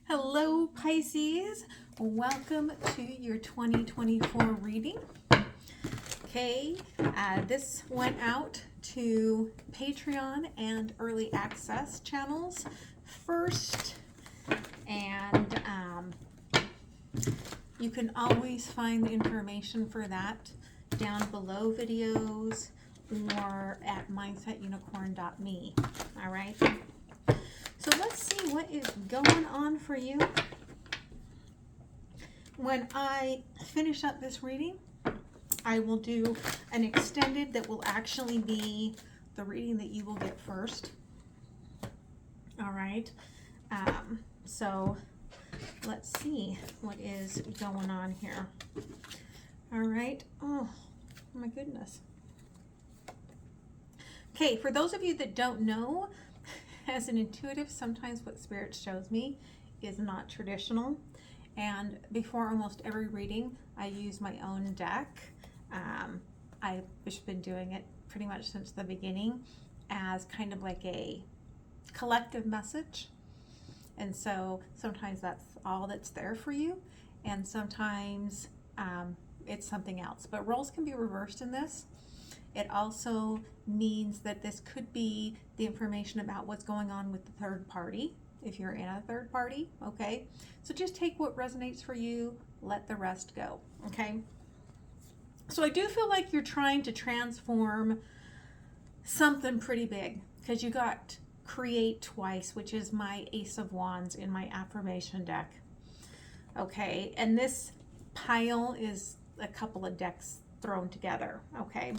Hello, Pisces. Welcome to your 2024 reading. Okay, this went out to Patreon and early access channels first, and you can always find the information for that down below videos or at mindsetunicorn.me. All right. So let's see what is going on for you. When I finish up this reading, I will do an extended that will actually be the reading that you will get first. All right. So let's see what is going on here. All right. Oh my goodness. Okay, for those of you that don't know, as an intuitive, sometimes what Spirit shows me is not traditional. And before almost every reading, I use my own deck. I've just been doing it pretty much since the beginning as kind of like a collective message. And so sometimes that's all that's there for you. And sometimes it's something else. But roles can be reversed in this. It also means that this could be the information about what's going on with the third party, if you're in a third party, okay? So just take what resonates for you, let the rest go, okay? So I do feel like you're trying to transform something pretty big, because you got create twice, which is my Ace of Wands in my affirmation deck, okay? And this pile is a couple of decks thrown together, okay?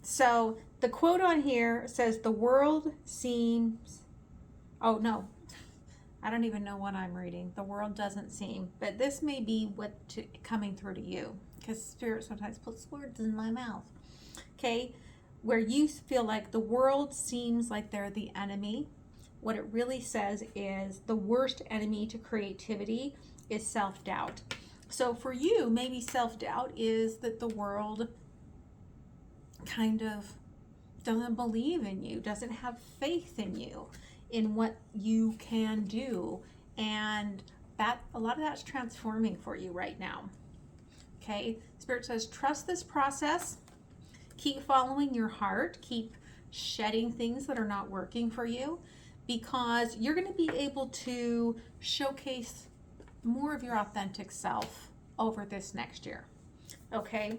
So the quote on here says, the world seems, oh no, I don't even know what I'm reading. The world doesn't seem, but this may be coming through to you, because Spirit sometimes puts words in my mouth. Okay. Where you feel like the world seems like they're the enemy. What it really says is the worst enemy to creativity is self-doubt. So for you, maybe self-doubt is that the world kind of doesn't believe in you, doesn't have faith in you, in what you can do, and that a lot of that's transforming for you right now. Okay, Spirit says trust this process, keep following your heart, keep shedding things that are not working for you, because you're going to be able to showcase more of your authentic self over this next year. Okay,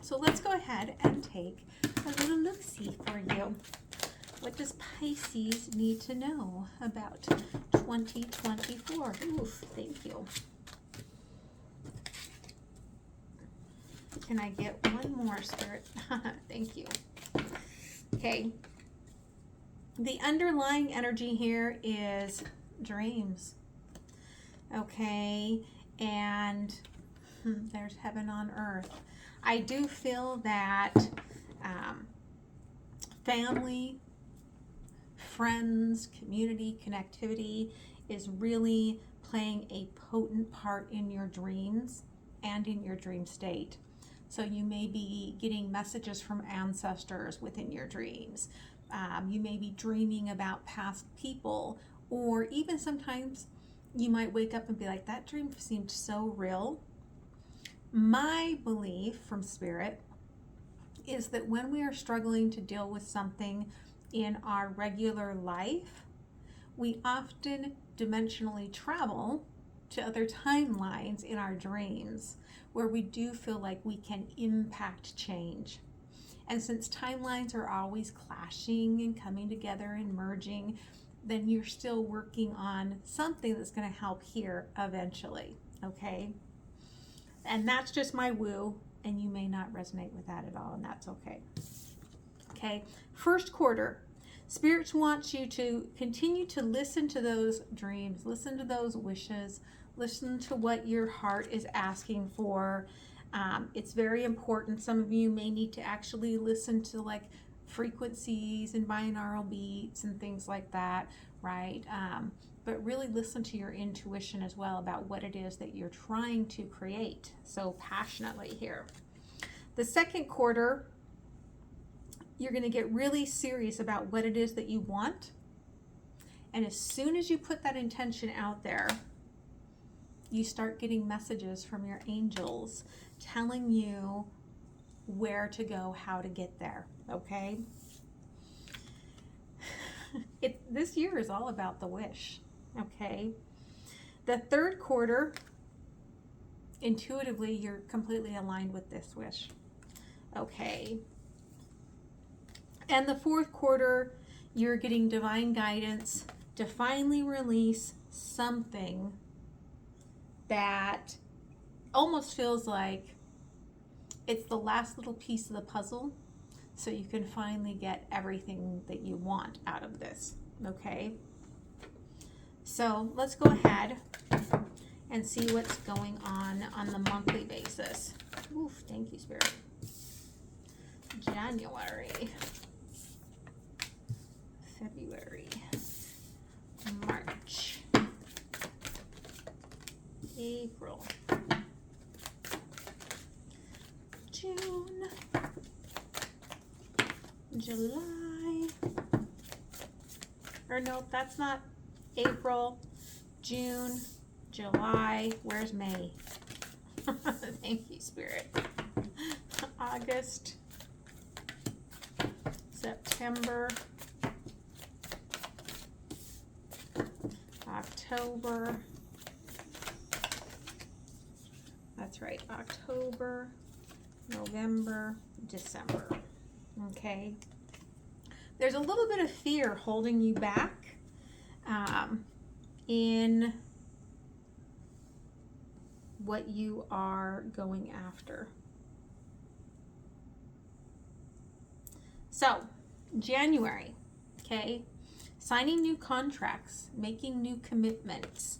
so let's go ahead and take a little look-see for you. What does Pisces need to know about 2024? Oof, thank you. Can I get one more, Spirit? Thank you. Okay. The underlying energy here is dreams. Okay. And there's heaven on earth. I do feel that family, friends, community, connectivity is really playing a potent part in your dreams and in your dream state. So you may be getting messages from ancestors within your dreams. You may be dreaming about past people, or even sometimes you might wake up and be like, that dream seemed so real. My belief from Spirit is that when we are struggling to deal with something in our regular life, we often dimensionally travel to other timelines in our dreams where we do feel like we can impact change. And since timelines are always clashing and coming together and merging, then you're still working on something that's going to help here eventually, okay? And that's just my woo, and you may not resonate with that at all, and that's okay. Okay, first quarter, Spirit wants you to continue to listen to those dreams, listen to those wishes, listen to what your heart is asking for. It's very important. Some of you may need to actually listen to like frequencies and binaural beats and things like that, right? But really listen to your intuition as well about what it is that you're trying to create so passionately here. The second quarter, you're going to get really serious about what it is that you want And as soon as you put that intention out there, you start getting messages from your angels telling you where to go, how to get there, okay? This year is all about the wish, okay? The third quarter, intuitively, you're completely aligned with this wish, okay? And the fourth quarter, you're getting divine guidance to finally release something that almost feels like it's the last little piece of the puzzle, so you can finally get everything that you want out of this, okay? So let's go ahead and see what's going on the monthly basis. Oof, thank you, Spirit. January, February, March, April, June, July, or nope, that's not April, June, July, where's May? Thank you, Spirit. August, September, October, that's right, October, November, December, okay? There's a little bit of fear holding you back in what you are going after. So, January, okay? Signing new contracts, making new commitments.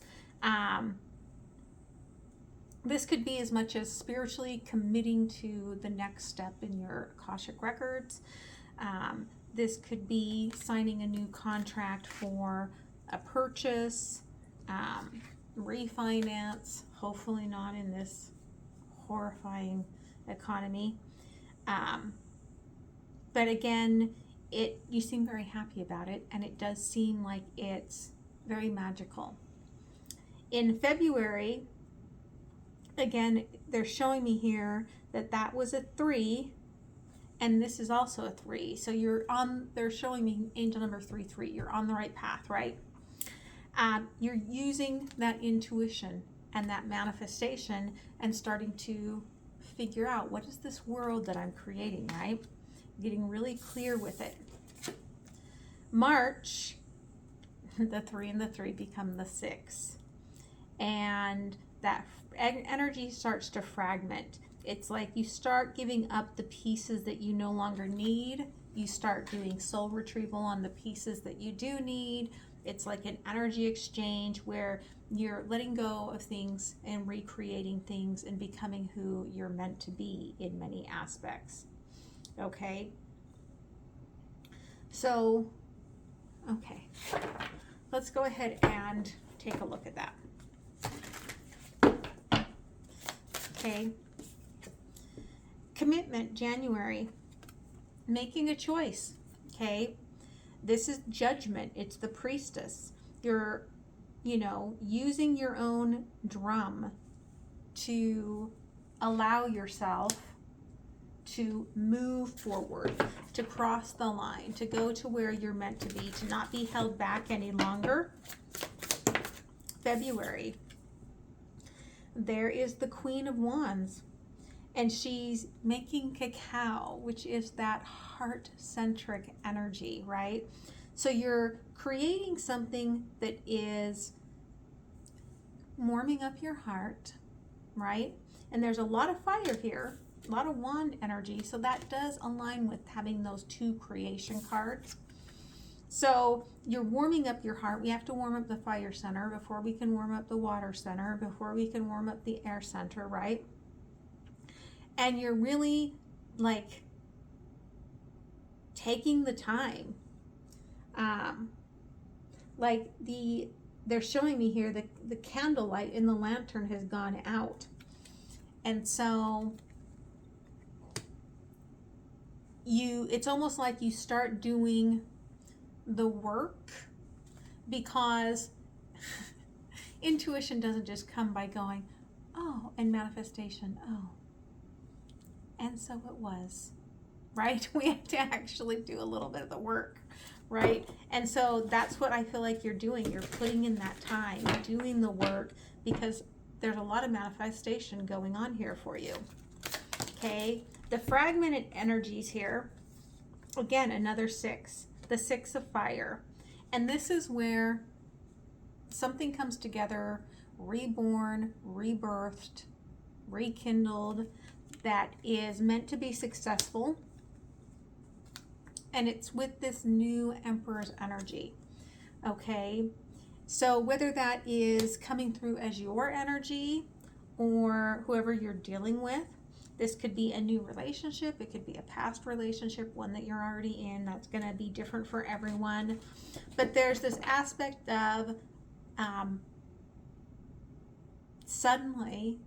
This could be as much as spiritually committing to the next step in your Akashic records. This could be signing a new contract for a purchase, refinance, hopefully not in this horrifying economy. But again, you seem very happy about it, and it does seem like it's very magical. In February, again, they're showing me here that was a 3, and this is also a 3. So they're showing me angel number 33. You're on the right path, right? You're using that intuition and that manifestation and starting to figure out, what is this world that I'm creating, right? Getting really clear with it. March, the 3 and the 3 become the 6. And that energy starts to fragment. It's like you start giving up the pieces that you no longer need. You start doing soul retrieval on the pieces that you do need. It's like an energy exchange where you're letting go of things and recreating things and becoming who you're meant to be in many aspects. Okay? So, okay. Let's go ahead and take a look at that. Okay. Commitment, January. Making a choice. Okay. This is judgment. It's the priestess. You're, using your own drum to allow yourself to move forward, to cross the line, to go to where you're meant to be, to not be held back any longer. February. There is the Queen of Wands, and she's making cacao, which is that heart-centric energy, right? So you're creating something that is warming up your heart, right? And there's a lot of fire here, a lot of wand energy, so that does align with having those 2 creation cards. So you're warming up your heart. We have to warm up the fire center before we can warm up the water center, before we can warm up the air center, right? And you're really like taking the time. They're showing me here the candlelight in the lantern has gone out. And so it's almost like you start doing the work because intuition doesn't just come by going, oh, and manifestation, oh. And so it was, right? We have to actually do a little bit of the work, right? And so that's what I feel like you're doing. You're putting in that time, doing the work, because there's a lot of manifestation going on here for you. Okay, the fragmented energies here, again, another 6, the 6 of fire. And this is where something comes together, reborn, rebirthed, rekindled, that is meant to be successful. And it's with this new Emperor's energy. Okay, so whether that is coming through as your energy or whoever you're dealing with, this could be a new relationship. It could be a past relationship, one that you're already in. That's going to be different for everyone. But there's this aspect of suddenly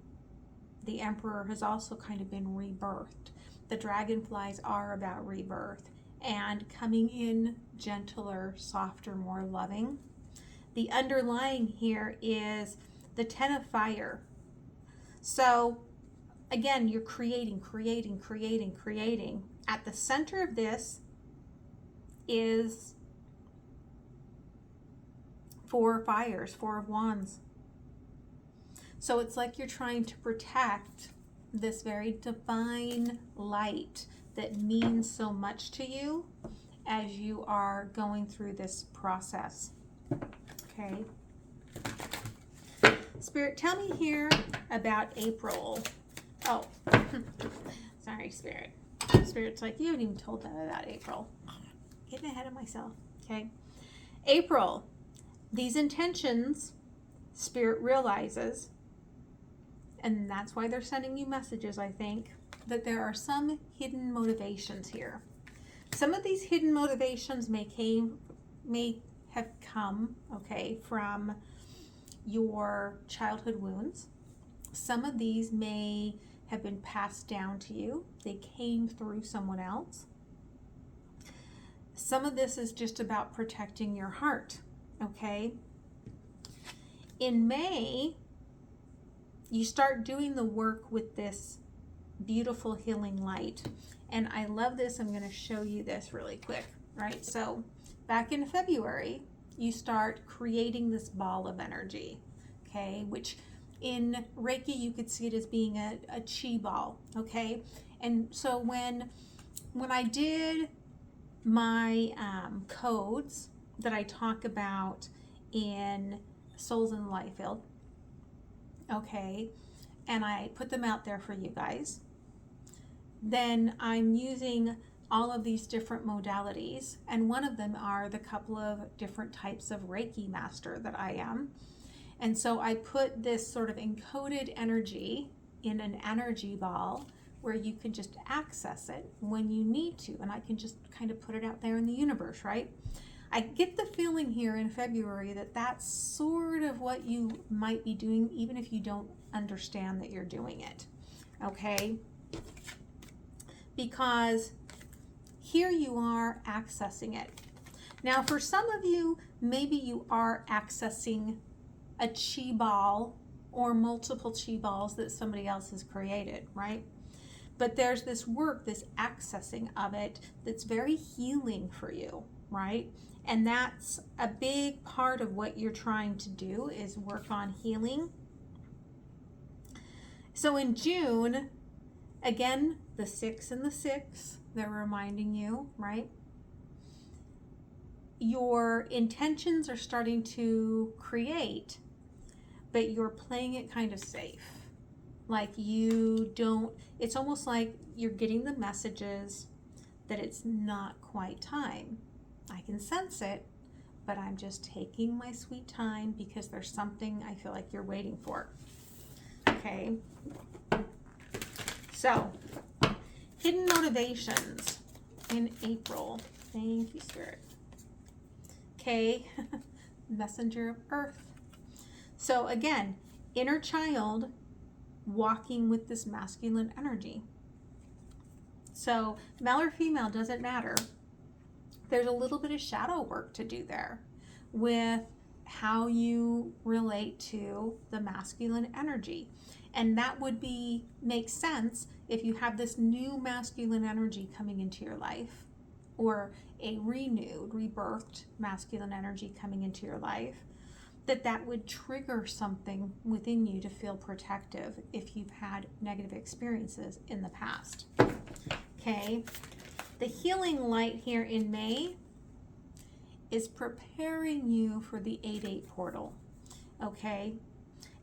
the Emperor has also kind of been rebirthed. The dragonflies are about rebirth and coming in gentler, softer, more loving. The underlying here is the 10 of fire. So again, you're creating. At the center of this is 4 fires, 4 of wands. So it's like you're trying to protect this very divine light that means so much to you as you are going through this process. Okay. Spirit, tell me here about April. Oh, sorry, Spirit. Spirit's like, you haven't even told them about April. Getting ahead of myself. Okay. April, these intentions, Spirit realizes, and that's why they're sending you messages, I think, that there are some hidden motivations here. Some of these hidden motivations may have come, okay, from your childhood wounds. Some of these may have been passed down to you. They came through someone else. Some of this is just about protecting your heart, okay? In May, you start doing the work with this beautiful healing light. And I love this. I'm going to show you this really quick, right? So back in February, you start creating this ball of energy, okay? Which in Reiki, you could see it as being a chi ball, okay? And so when I did my codes that I talk about in Souls in the Light Field, okay, and I put them out there for you guys, then I'm using all of these different modalities, and one of them are the couple of different types of Reiki master that I am. And so I put this sort of encoded energy in an energy ball where you can just access it when you need to, and I can just kind of put it out there in the universe, right? I get the feeling here in February that that's sort of what you might be doing, even if you don't understand that you're doing it, okay? Because here you are accessing it. Now, for some of you, maybe you are accessing a chi ball or multiple chi balls that somebody else has created, right? But there's this work, this accessing of it that's very healing for you, right? And that's a big part of what you're trying to do, is work on healing. So in June, again, the 6 and the 6, they're reminding you, right? Your intentions are starting to create, but you're playing it kind of safe. Like you don't, it's almost like you're getting the messages that it's not quite time. I can sense it, but I'm just taking my sweet time because there's something I feel like you're waiting for. Okay. So, hidden motivations in April. Thank you, Spirit. Okay. Messenger of Earth. So again, inner child walking with this masculine energy. So male or female doesn't matter. There's a little bit of shadow work to do there. with how you relate to the masculine energy. And that would make sense if you have this new masculine energy coming into your life, or a renewed, rebirthed masculine energy coming into your life, that would trigger something within you to feel protective if you've had negative experiences in the past. Okay, the healing light here in May is preparing you for the 8/8 portal. Okay,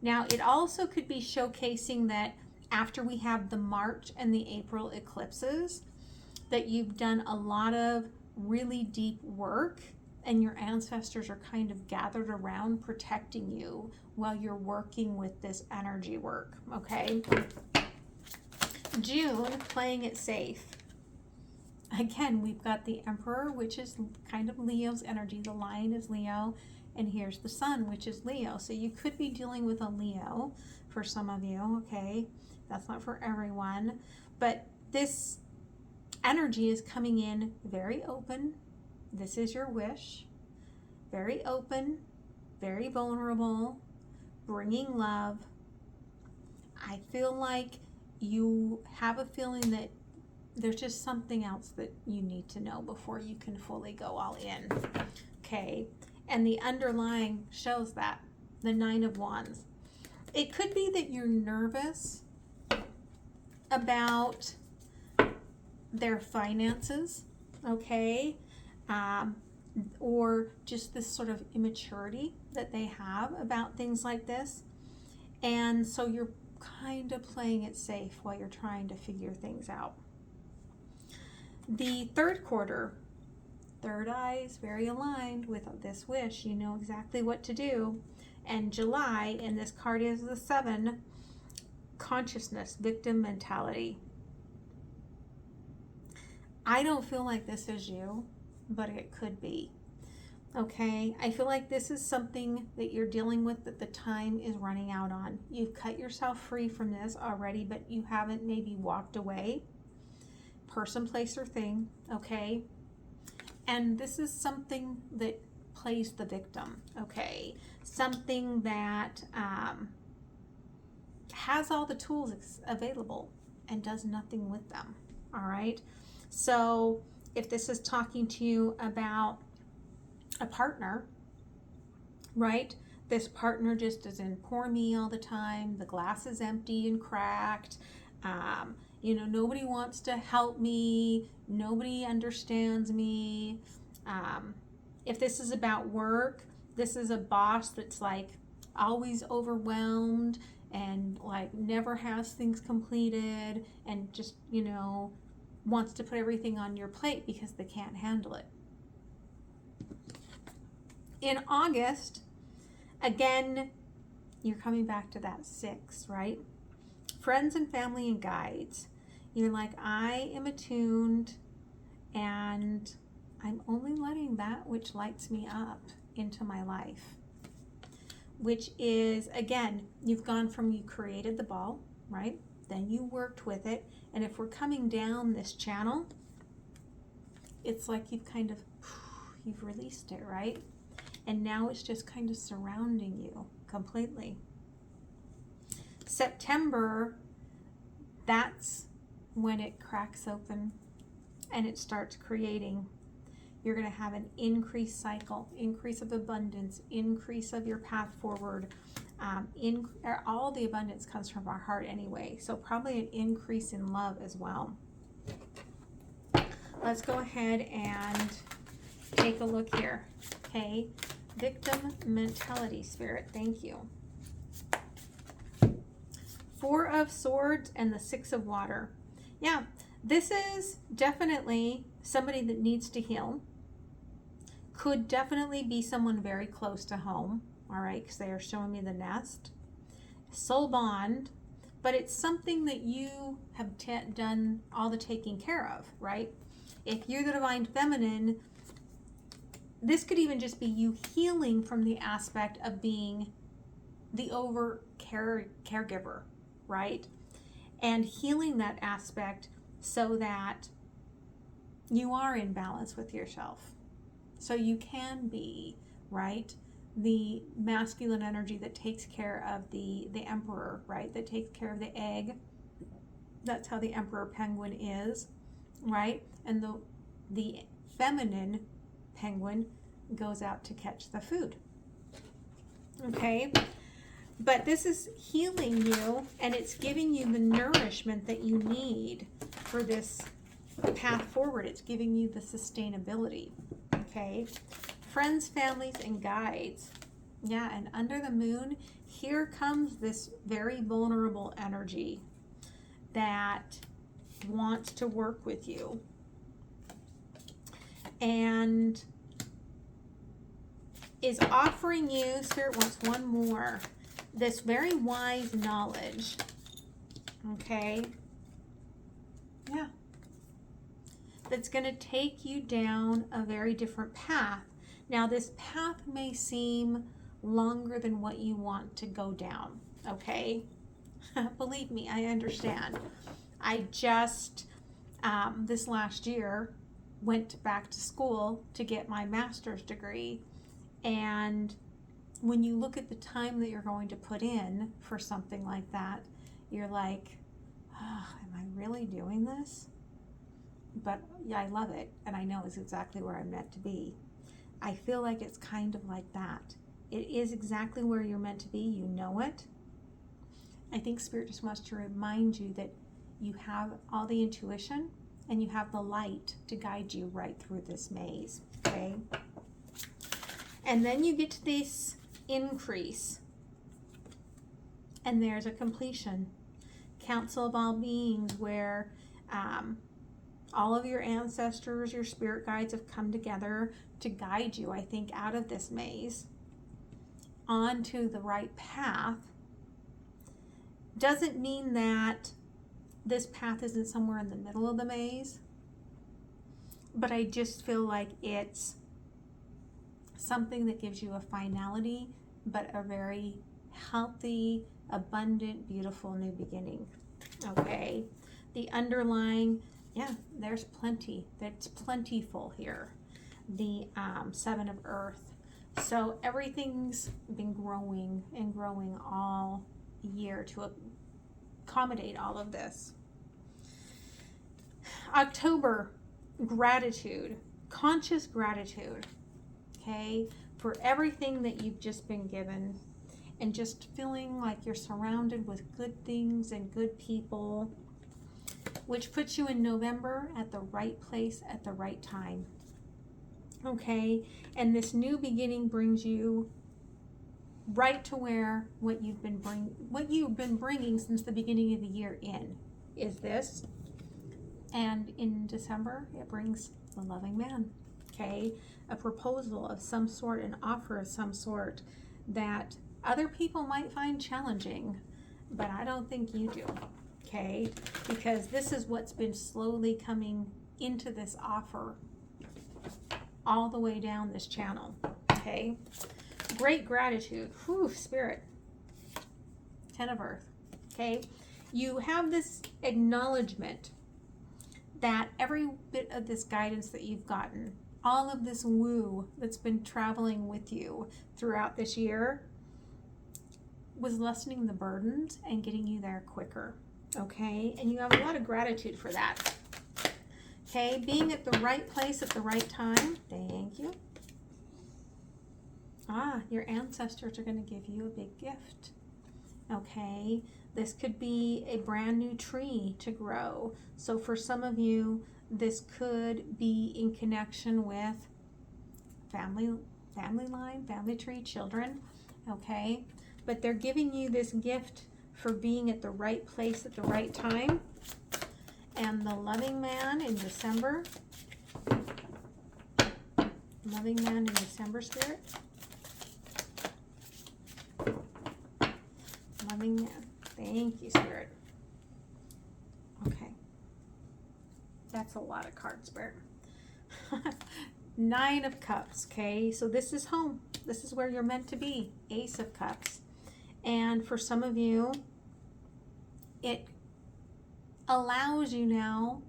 now it also could be showcasing that after we have the March and the April eclipses, that you've done a lot of really deep work and your ancestors are kind of gathered around protecting you while you're working with this energy work. Okay, June, playing it safe. Again, we've got the Emperor, which is kind of Leo's energy. The Lion is Leo, and here's the Sun, which is Leo. So you could be dealing with a Leo for some of you, okay? That's not for everyone. But this energy is coming in very open. This is your wish. Very open, very vulnerable, bringing love. I feel like you have a feeling that there's just something else that you need to know before you can fully go all in. Okay, and the underlying shows that, the 9 of Wands. It could be that you're nervous about their finances, okay? Or just this sort of immaturity that they have about things like this. And so you're kind of playing it safe while you're trying to figure things out. The third quarter, third eye is very aligned with this wish. You know exactly what to do. And July, and this card is the 7, consciousness, victim mentality. I don't feel like this is you, but it could be. Okay, I feel like this is something that you're dealing with that the time is running out on. You've cut yourself free from this already, but you haven't maybe walked away. Person, place, or thing, okay? And this is something that plays the victim, okay? Something that has all the tools available and does nothing with them, all right? So if this is talking to you about a partner, right? This partner just is in poor me all the time. The glass is empty and cracked. You know, nobody wants to help me. Nobody understands me. If this is about work, this is a boss that's like always overwhelmed and like never has things completed and just, you know, wants to put everything on your plate because they can't handle it. In August, again, you're coming back to that 6, right? Friends and family and guides. You're like, I am attuned and I'm only letting that which lights me up into my life. Which is, again, you've gone from you created the ball, right? Then you worked with it. And if we're coming down this channel, it's like you've released it, right? And now it's just kind of surrounding you completely. September, that's when it cracks open and it starts creating. You're going to have an increased cycle, increase of abundance, increase of your path forward. All the abundance comes from our heart anyway, so probably an increase in love as well. Let's go ahead and take a look here, okay? Victim mentality, Spirit, thank you. 4 of Swords and the 6 of Water. Yeah, this is definitely somebody that needs to heal. Could definitely be someone very close to home, all right, because they are showing me the nest. Soul bond, but it's something that you have done all the taking care of, right? If you're the Divine Feminine, this could even just be you healing from the aspect of being the caregiver, right? And healing that aspect so that you are in balance with yourself. So you can be right? The masculine energy that takes care of the emperor, right? That takes care of the egg. That's how the emperor penguin is, right? And the feminine penguin goes out to catch the food. Okay? But this is healing you, and it's giving you the nourishment that you need for this path forward. It's giving you the sustainability. Okay? Friends, families, and guides. Yeah, and under the moon, here comes this very vulnerable energy that wants to work with you. And is offering you, Spirit wants one more, this very wise knowledge. Okay? Yeah. That's going to take you down a very different path. Now, this path may seem longer than what you want to go down, okay? Believe me, I understand. I just, this last year, went back to school to get my master's degree. And when you look at the time that you're going to put in for something like that, you're like, oh, am I really doing this? But yeah, I love it, and I know it's exactly where I'm meant to be. I feel like it's kind of like that. It is exactly where you're meant to be. You know it. I think Spirit just wants to remind you that you have all the intuition and you have the light to guide you right through this maze, okay? And then you get to this increase, and there's a completion. Council of all beings, where all of your ancestors, your spirit guides have come together to guide you, I think, out of this maze onto the right path. Doesn't mean that this path isn't somewhere in the middle of the maze, but I just feel like it's something that gives you a finality, but a very healthy, abundant, beautiful new beginning. Okay? The underlying, yeah, there's plenty. That's plentiful here. The Seven of Earth. So everything's been growing and growing all year to accommodate all of this. October, gratitude, conscious gratitude, okay, for everything that you've just been given, and just feeling like you're surrounded with good things and good people, which puts you in November at the right place at the right time. Okay, and this new beginning brings you right to where what you've been bringing since the beginning of the year is this. And in December, it brings the loving man. Okay, a proposal of some sort, an offer of some sort that other people might find challenging, but I don't think you do. Okay, because this is what's been slowly coming into this offer all the way down this channel. Okay, great gratitude. Whew, Spirit. 10 of Earth. Okay, you have this acknowledgement that every bit of this guidance that you've gotten, all of this woo that's been traveling with you throughout this year, was lessening the burdens and getting you there quicker. Okay, and you have a lot of gratitude for that. Okay, being at the right place at the right time. Thank you. Your ancestors are going to give you a big gift. Okay, this could be a brand new tree to grow. So for some of you, this could be in connection with family line, family tree, children. Okay, but they're giving you this gift for being at the right place at the right time. And the loving man in December. Loving man in December, Spirit. Loving man. Thank you, Spirit. Okay. That's a lot of cards, Spirit. 9 of Cups, okay? So this is home. This is where you're meant to be. Ace of Cups. And for some of you, it allows you now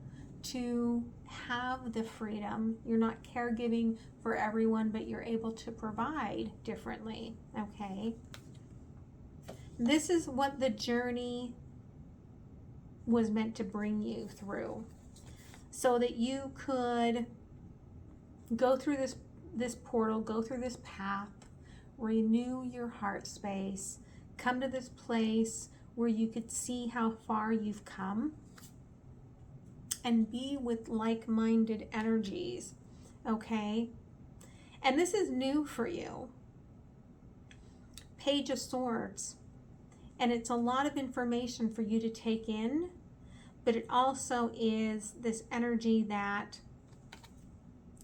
to have the freedom. You're not caregiving for everyone, but you're able to provide differently, okay? This is what the journey was meant to bring you through, so that you could go through this portal, go through this path, renew your heart space, come to this place where you could see how far you've come, and be with like-minded energies, okay? And this is new for you. Page of Swords. And it's a lot of information for you to take in, but it also is this energy that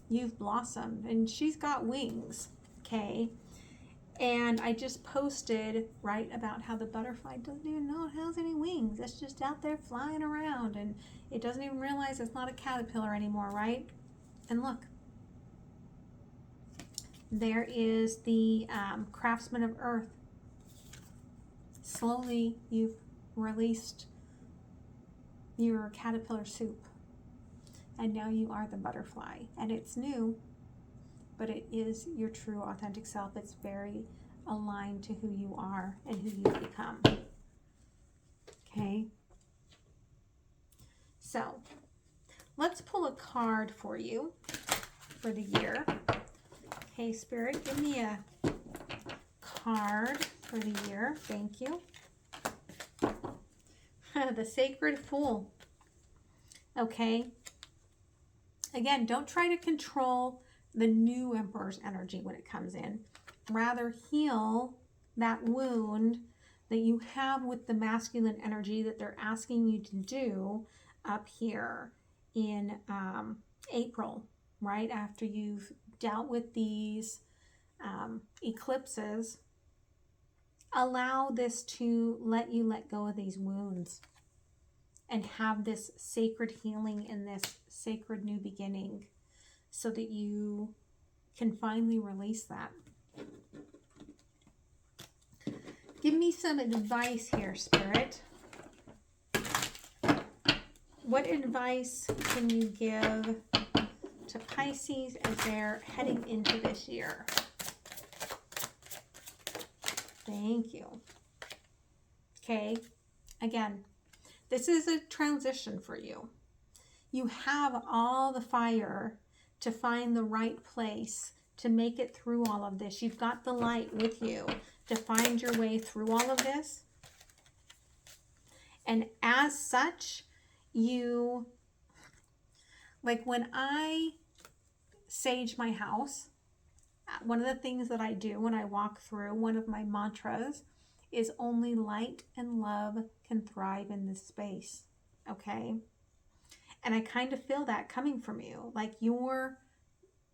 you've blossomed, and she's got wings, okay? And I just posted, right, about how the butterfly doesn't even know it has any wings. It's just out there flying around, and it doesn't even realize it's not a caterpillar anymore, right? And look, there is the craftsman of earth. Slowly, you've released your caterpillar soup, and now you are the butterfly. And it's new, but it is your true authentic self. It's very aligned to who you are and who you've become. Okay? So, let's pull a card for you for the year. Okay, Spirit, give me a card for the year. Thank you. The Sacred Fool. Okay? Again, don't try to control the new Emperor's energy when it comes in. Rather, heal that wound that you have with the masculine energy that they're asking you to do up here in April, right after you've dealt with these eclipses. Allow this to let you let go of these wounds and have this sacred healing and this sacred new beginning, so that you can finally release that. Give me some advice here, Spirit. What advice can you give to Pisces as they're heading into this year? Thank you. Okay, again, this is a transition for you. You have all the fire to find the right place to make it through all of this. You've got the light with you to find your way through all of this. And as such, you, like when I sage my house, one of the things that I do when I walk through, one of my mantras is only light and love can thrive in this space, okay? And I kind of feel that coming from you, like you're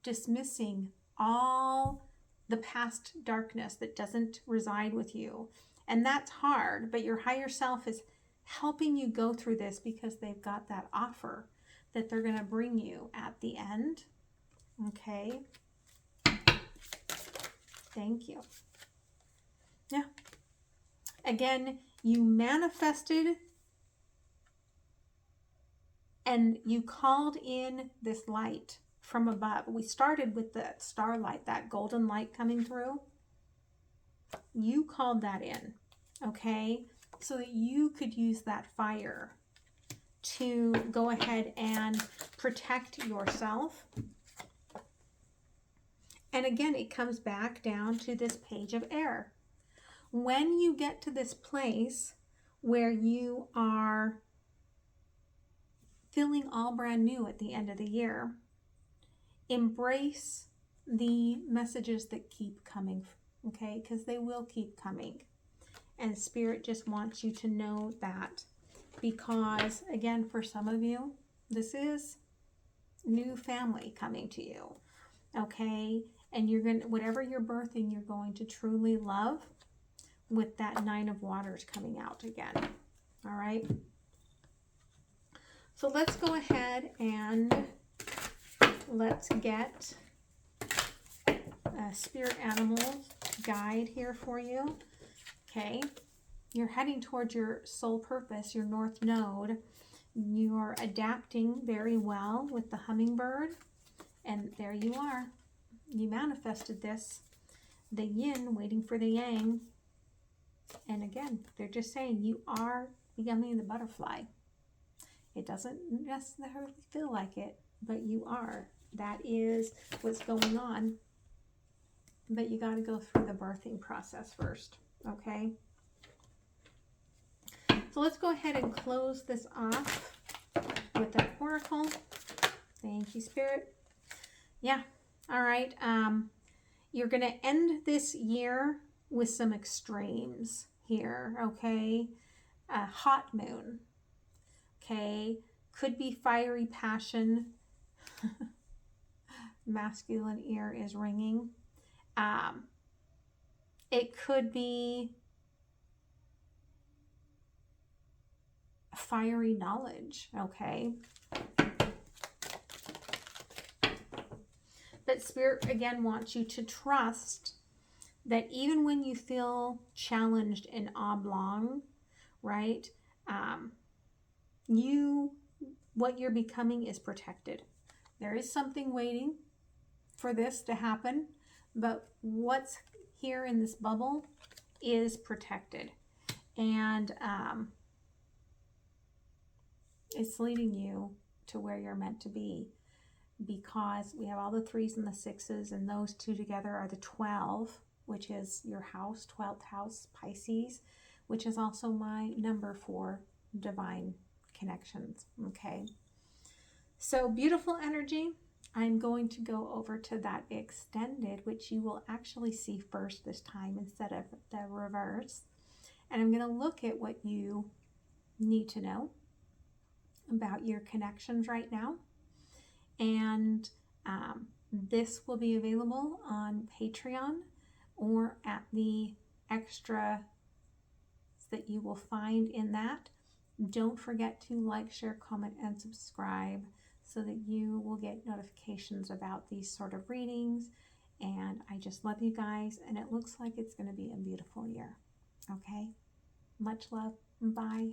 dismissing all the past darkness that doesn't reside with you. And that's hard, but your higher self is helping you go through this because they've got that offer that they're going to bring you at the end, okay? Thank you. Yeah. Again, you manifested and you called in this light from above. We started with the starlight, that golden light coming through. You called that in, okay? So that you could use that fire to go ahead and protect yourself. And again, it comes back down to this page of air. When you get to this place where you are feeling all brand new at the end of the year, embrace the messages that keep coming, okay? Because they will keep coming. And Spirit just wants you to know that, because again, for some of you, this is new family coming to you, okay? And you're going to, whatever you're birthing, you're going to truly love with that Nine of Waters coming out again. All right. So let's go ahead and let's get a spirit animal guide here for you. Okay. You're heading towards your soul purpose, your North Node. You're adapting very well with the hummingbird. And there you are. You manifested this. The yin waiting for the yang. And again, they're just saying you are becoming the butterfly. It doesn't necessarily feel like it, but you are. That is what's going on. But you got to go through the birthing process first, okay? So let's go ahead and close this off with an oracle. Thank you, Spirit. Yeah, all right. You're going to end this year with some extremes here, okay? A hot moon, okay? Could be fiery passion. Masculine ear is ringing. It could be fiery knowledge, okay? But Spirit, again, wants you to trust that even when you feel challenged and oblong, right, what you're becoming is protected. There is something waiting for this to happen, but what's here in this bubble is protected. And it's leading you to where you're meant to be, because we have all the 3s and the 6s, and those two together are the 12, which is your house, 12th house, Pisces, which is also my number for divine connections, okay? So beautiful energy. I'm going to go over to that extended, which you will actually see first this time instead of the reverse. And I'm going to look at what you need to know about your connections right now. And this will be available on Patreon or at the extra that you will find in that. Don't forget to like, share, comment, and subscribe so that you will get notifications about these sort of readings. And I just love you guys, and it looks like it's going to be a beautiful year. Okay? Much love. Bye.